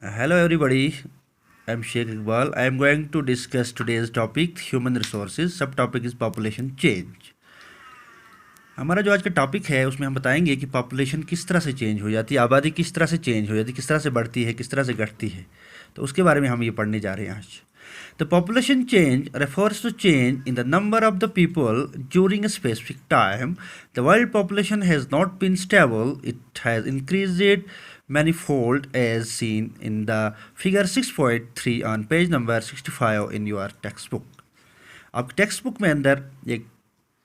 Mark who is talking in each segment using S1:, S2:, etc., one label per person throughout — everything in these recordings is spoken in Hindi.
S1: Hello everybody, I'm Sheikh Iqbal. I am going to discuss today's topic human resources. Subtopic is population change. हमारा जो आज का टॉपिक है उसमें हम बताएंगे कि पॉपुलेशन किस तरह से चेंज हो जाती है, आबादी किस तरह से चेंज हो जाती है, किस तरह से बढ़ती है, किस तरह से घटती है। तो उसके बारे में हम ये पढ़ने जा रहे हैं आज। The population change refers to change in the number of the people during a specific time. The world population has not been stable. It has increased manifold as seen in the figure 6.3 on page number 65 in your textbook. आप टेक्स्ट बुक में अंदर एक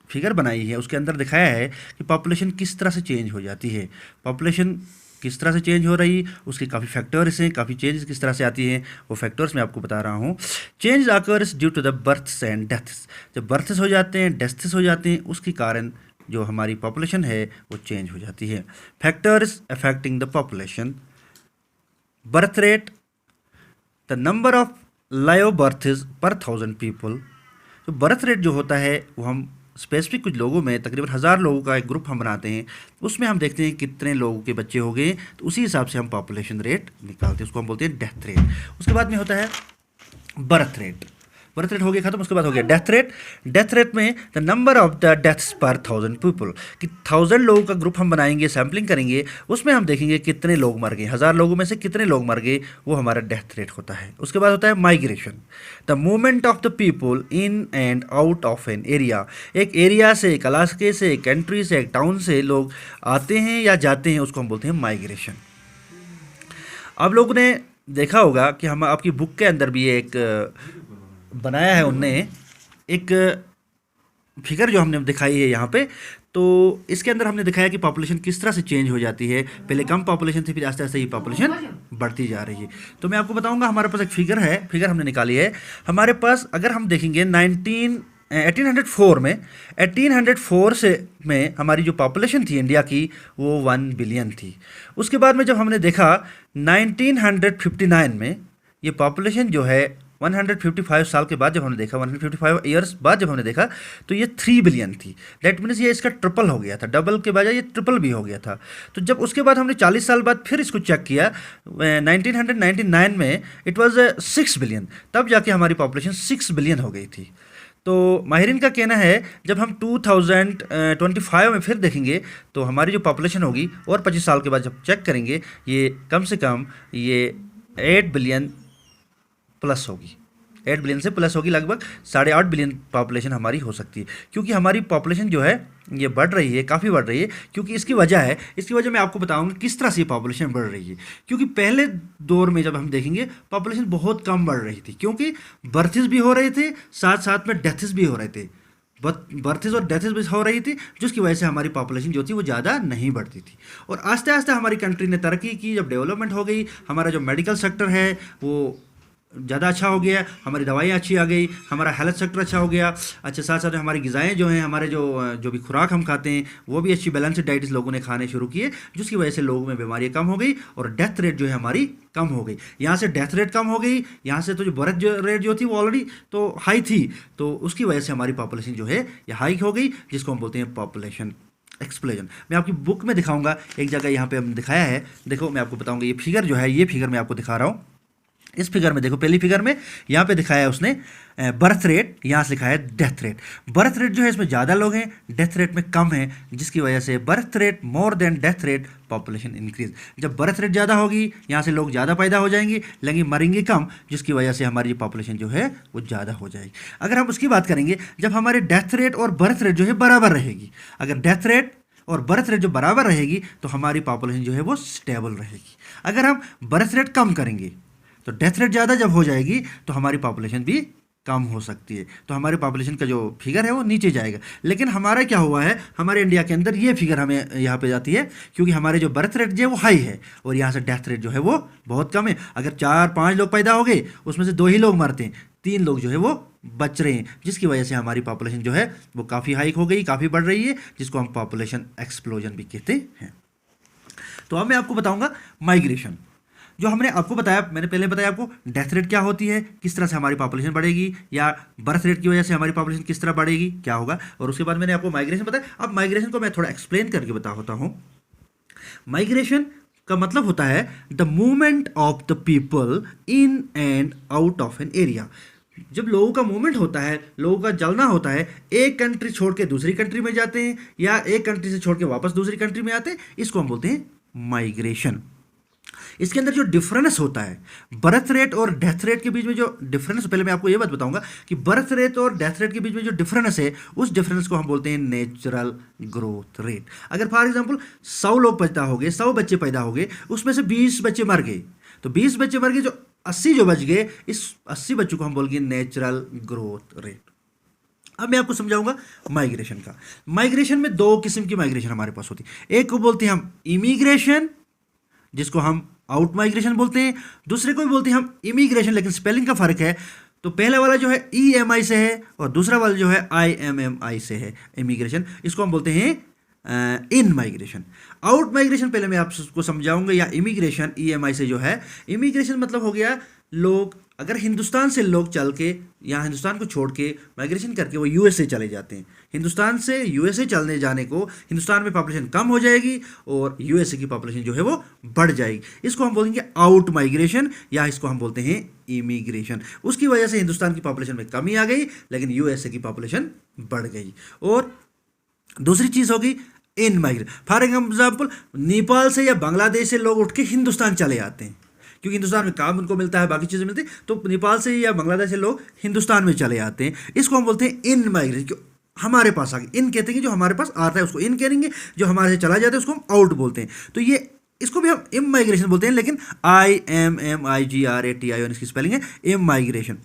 S1: फिगर बनाई है, उसके अंदर दिखाया है कि पॉपुलेशन किस तरह से चेंज हो जाती है। पॉपुलेशन किस तरह से चेंज हो रही, उसके काफ़ी फैक्टर्स हैं, काफ़ी चेंजेस किस तरह से आती हैं, वो फैक्टर्स मैं आपको बता रहा हूँ। Change occurs due to the births and deaths. जब बर्थ्स हो जाते हैं, डेथ्स हो जाते हैं, उसके कारण जो हमारी पॉपुलेशन है वो चेंज हो जाती है। Factors affecting the population: birth rate, the number of live births per 1000 people. तो बर्थ रेट जो होता है वो हम स्पेसिफिक कुछ लोगों में, तकरीबन 1000 लोगों का एक ग्रुप हम बनाते हैं, उसमें हम देखते हैं कितने लोगों के बच्चे हो गए, तो उसी हिसाब से हम पॉपुलेशन रेट निकालते हैं, उसको हम बोलते हैं डेथ रेट। उसके बाद में होता है बर्थ रेट। बर्थ रेट हो गया खत्म, उसके बाद हो गया डेथ रेट। डेथ रेट में the number of the deaths पर 1000 पीपल, कि 1000 लोगों का ग्रुप हम बनाएंगे, सैम्पलिंग करेंगे, उसमें हम देखेंगे कितने लोग मर गए, 1000 लोगों में से कितने लोग मर गए, वो हमारा डेथ रेट होता है। उसके बाद होता है migration, the movement of the people in and out of an area. एक एरिया से, एक इलाके से, एक कंट्री से, एक टाउन से लोग आते हैं या जाते हैं, उसको हम बोलते हैं माइग्रेशन। आप लोगों ने देखा होगा कि हम आपकी बुक के अंदर भी एक बनाया है, उनने एक फिगर जो हमने दिखाई है यहाँ पे, तो इसके अंदर हमने दिखाया कि पॉपुलेशन किस तरह से चेंज हो जाती है। पहले कम पॉपुलेशन थी, फिर आस्ते आस्ते ये पॉपुलेशन बढ़ती जा रही है। तो मैं आपको बताऊंगा, हमारे पास एक फिगर है, फिगर हमने निकाली है। हमारे पास अगर हम देखेंगे 1804 में, 1804 से में हमारी जो पॉपुलेशन थी इंडिया की वो 1 बिलियन थी। उसके बाद में जब हमने देखा 1959 में ये पॉपुलेशन जो है 155 साल के बाद जब हमने देखा, 155 ईयर्स बाद जब हमने देखा, तो ये 3 बिलियन थी। दैट मीन्स ये इसका ट्रिपल हो गया था, डबल के बजाय ये ट्रिपल भी हो गया था। तो जब उसके बाद हमने 40 साल बाद फिर इसको चेक किया, 1999 में इट वाज 6 बिलियन, तब जाके हमारी पॉपुलेशन 6 बिलियन हो गई थी। तो माहिरीन का कहना है जब हम 2025 में फिर देखेंगे तो हमारी जो पॉपुलेशन होगी और 25 साल के बाद जब चेक करेंगे, ये कम से कम ये 8 बिलियन प्लस होगी, 8 बिलियन से प्लस होगी, लगभग 8.5 बिलियन पॉपुलेशन हमारी हो सकती है। क्योंकि हमारी पॉपुलेशन जो है ये बढ़ रही है, काफ़ी बढ़ रही है। क्योंकि इसकी वजह मैं आपको बताऊंगा किस तरह से ये पॉपुलेशन बढ़ रही है। क्योंकि पहले दौर में जब हम देखेंगे पॉपुलेशन बहुत कम बढ़ रही थी, क्योंकि बर्थेस भी हो रहे थे, साथ साथ में डेथेस भी हो रहे थे, बर्थेस और डेथेस भी हो रही थी, जिसकी वजह से हमारी पॉपुलेशन जो थी वो ज़्यादा नहीं बढ़ती थी। और आस्ते आस्ते हमारी कंट्री ने तरक्की की, जब डेवलपमेंट हो गई, हमारा जो मेडिकल सेक्टर है वो ज़्यादा अच्छा हो गया, हमारी दवाइयाँ अच्छी आ गई, हमारा हेल्थ सेक्टर अच्छा हो गया। अच्छा, साथ साथ हमारी ग़िज़ाएँ जो हैं, हमारे जो भी खुराक हम खाते हैं वो भी अच्छी बैलेंस्ड डाइट लोगों ने खाने शुरू किए, जिसकी वजह से लोगों में बीमारियाँ कम हो गई और डेथ रेट जो है हमारी कम हो गई। यहाँ से डेथ रेट कम हो गई, यहाँ से तो जो बर्थ रेट जो थी वो ऑलरेडी तो हाई थी, तो उसकी वजह से हमारी पॉपुलेशन जो है ये हाई हो गई, जिसको हम बोलते हैं पॉपुलेशन एक्सप्लोजन। मैं आपकी बुक में दिखाऊंगा, एक जगह यहाँ पे हमने दिखाया है, देखो मैं आपको बताऊंगा। ये फिगर जो है, ये फिगर मैं आपको दिखा रहा हूँ। इस फिगर में देखो, पहली फिगर में यहाँ पे दिखाया है उसने बर्थ रेट, यहाँ से लिखा है डेथ रेट। बर्थ रेट जो है इसमें ज़्यादा लोग हैं, डेथ रेट में कम है, जिसकी वजह से birth rate more than death rate, population increase. जब बर्थ रेट ज़्यादा होगी, यहाँ से लोग ज़्यादा पैदा हो जाएंगे, लेकिन मरेंगे कम, जिसकी वजह से हमारी पॉपुलेशन जो है वो ज़्यादा हो जाएगी। अगर हम उसकी बात करेंगे, जब हमारे डेथ रेट और बर्थ रेट जो है बराबर रहेगी, अगर डेथ रेट और बर्थ रेट जो बराबर रहेगी तो हमारी पॉपुलेशन जो है वो स्टेबल रहेगी। अगर हम बर्थ रेट कम करेंगे तो डेथ रेट ज़्यादा जब हो जाएगी तो हमारी पॉपुलेशन भी कम हो सकती है, तो हमारी पॉपुलेशन का जो फिगर है वो नीचे जाएगा। लेकिन हमारा क्या हुआ है, हमारे इंडिया के अंदर ये फिगर हमें यहाँ पे जाती है, क्योंकि हमारे जो बर्थ रेट जो है वो हाई है और यहाँ से डेथ रेट जो है वो बहुत कम है। अगर 4-5 लोग पैदा हो गए, उसमें से 2 ही लोग मरते हैं, 3 लोग जो है वो बच रहे हैं, जिसकी वजह से हमारी पॉपुलेशन जो है वो काफ़ी हाइक हो गई, काफ़ी बढ़ रही है, जिसको हम पॉपुलेशन एक्सप्लोजन भी कहते हैं। तो अब मैं आपको बताऊँगा माइग्रेशन। जो हमने आपको बताया, मैंने पहले बताया आपको डेथ रेट क्या होती है, किस तरह से हमारी पॉपुलेशन बढ़ेगी, या बर्थ रेट की वजह से हमारी पॉपुलेशन किस तरह बढ़ेगी, क्या होगा, और उसके बाद मैंने आपको माइग्रेशन बताया। अब माइग्रेशन को मैं थोड़ा एक्सप्लेन करके बताता हूँ। माइग्रेशन का मतलब होता है the movement of the people in and out of an area. जब लोगों का मूवमेंट होता है, लोगों का चलना होता है, एक कंट्री छोड़ के दूसरी कंट्री में जाते हैं या एक कंट्री से छोड़ के वापस दूसरी कंट्री में आते हैं, इसको हम बोलते हैं माइग्रेशन। इसके अंदर जो डिफरेंस होता है बर्थ रेट और डेथ रेट के बीच में जो डिफरेंस, पहले मैं आपको ये बात बताऊंगा कि बर्थ रेट और डेथ रेट के बीच में जो डिफरेंस है उस डिफरेंस को हम बोलते हैं नेचुरल ग्रोथ रेट। अगर फॉर एग्जांपल 100 लोग पैदा हो गए, 100 बच्चे पैदा हो गए, उसमें से 20 बच्चे मर गए, तो 20 बच्चे मर गए, जो 80 जो बच गए, इस 80 बच्चों को हम बोलेंगे नेचुरल ग्रोथ रेट। अब मैं आपको समझाऊंगा माइग्रेशन का। माइग्रेशन में दो किस्म की माइग्रेशन हमारे पास होती है। एक को बोलते हैं हम इमिग्रेशन, जिसको हम आउट माइग्रेशन बोलते हैं, दूसरे को भी बोलते हैं हम इमिग्रेशन, लेकिन स्पेलिंग का फर्क है। तो पहले वाला जो है EMI से है और दूसरा वाला जो है IMMI से है, इमिग्रेशन। इसको हम बोलते हैं इन माइग्रेशन। आउट माइग्रेशन पहले मैं आपको समझाऊंगा, या इमिग्रेशन EMI से जो है। इमिग्रेशन मतलब हो गया लोग, अगर हिंदुस्तान से लोग चल के यहाँ हिंदुस्तान को छोड़ के माइग्रेशन करके वो USA चले जाते हैं। हिंदुस्तान से USA चलने जाने को हिंदुस्तान में पॉपुलेशन कम हो जाएगी और USA की पॉपुलेशन जो है वो बढ़ जाएगी। इसको हम बोलेंगे आउट माइग्रेशन, या इसको हम बोलते हैं इमिग्रेशन। उसकी वजह से हिंदुस्तान की पॉपुलेशन में कमी आ गई, लेकिन USA की पॉपुलेशन बढ़ गई। और दूसरी चीज़ होगी इन माइग्रेशन। फॉर एग्जाम्पल नेपाल से या बांग्लादेश से लोग उठ के हिंदुस्तान चले आते हैं, क्योंकि हिंदुस्तान में काम उनको मिलता है, बाकी चीज़ें मिलती हैं, तो नेपाल से या बांग्लादेश से लोग हिंदुस्तान में चले आते हैं। इसको हम बोलते हैं इन माइग्रेशन। क्यों हमारे पास आ गए, इन कहते हैं कि जो हमारे पास आता है उसको इन कहेंगे, जो हमारे से चला जाता है उसको हम आउट बोलते हैं। तो ये इसको भी हम इम माइग्रेशन बोलते हैं, लेकिन IMMIGRATION इसकी स्पेलिंग है इम माइग्रेशन।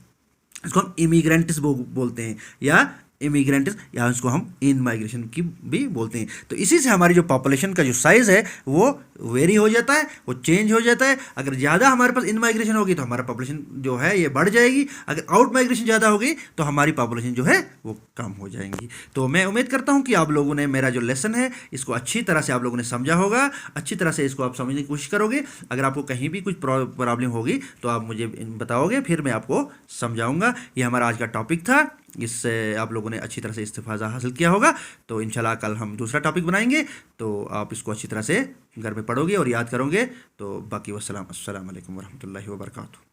S1: इसको हम इमिग्रेंट्स बोलते हैं, या इमिग्रेंट्स, या इसको हम इन माइग्रेशन की भी बोलते हैं। तो इसी से हमारी जो पॉपुलेशन का जो साइज़ है वो वेरी हो जाता है, वो चेंज हो जाता है। अगर ज़्यादा हमारे पास इन माइग्रेशन होगी तो हमारा पॉपुलेशन जो है ये बढ़ जाएगी, अगर आउट माइग्रेशन ज़्यादा होगी तो हमारी पॉपुलेशन जो है वो कम हो जाएंगी। तो मैं उम्मीद करता हूँ कि आप लोगों ने मेरा जो लेसन है इसको अच्छी तरह से आप लोगों ने समझा होगा, अच्छी तरह से इसको आप समझने की कोशिश करोगे। अगर आपको कहीं भी कुछ प्रॉब्लम होगी तो आप मुझे बताओगे, फिर मैं आपको समझाऊँगा। ये हमारा आज का टॉपिक था, इससे आप लोगों ने अच्छी तरह से इस्तिफादा हासिल किया होगा। तो इंशाल्लाह कल हम दूसरा टॉपिक बनाएंगे, तो आप इसको अच्छी तरह से घर में पढ़ोगे और याद करोगे। तो बाकी वस्सलाम, अस्सलाम वालेकुम वरहमतुल्लाहि वबरकातुहू।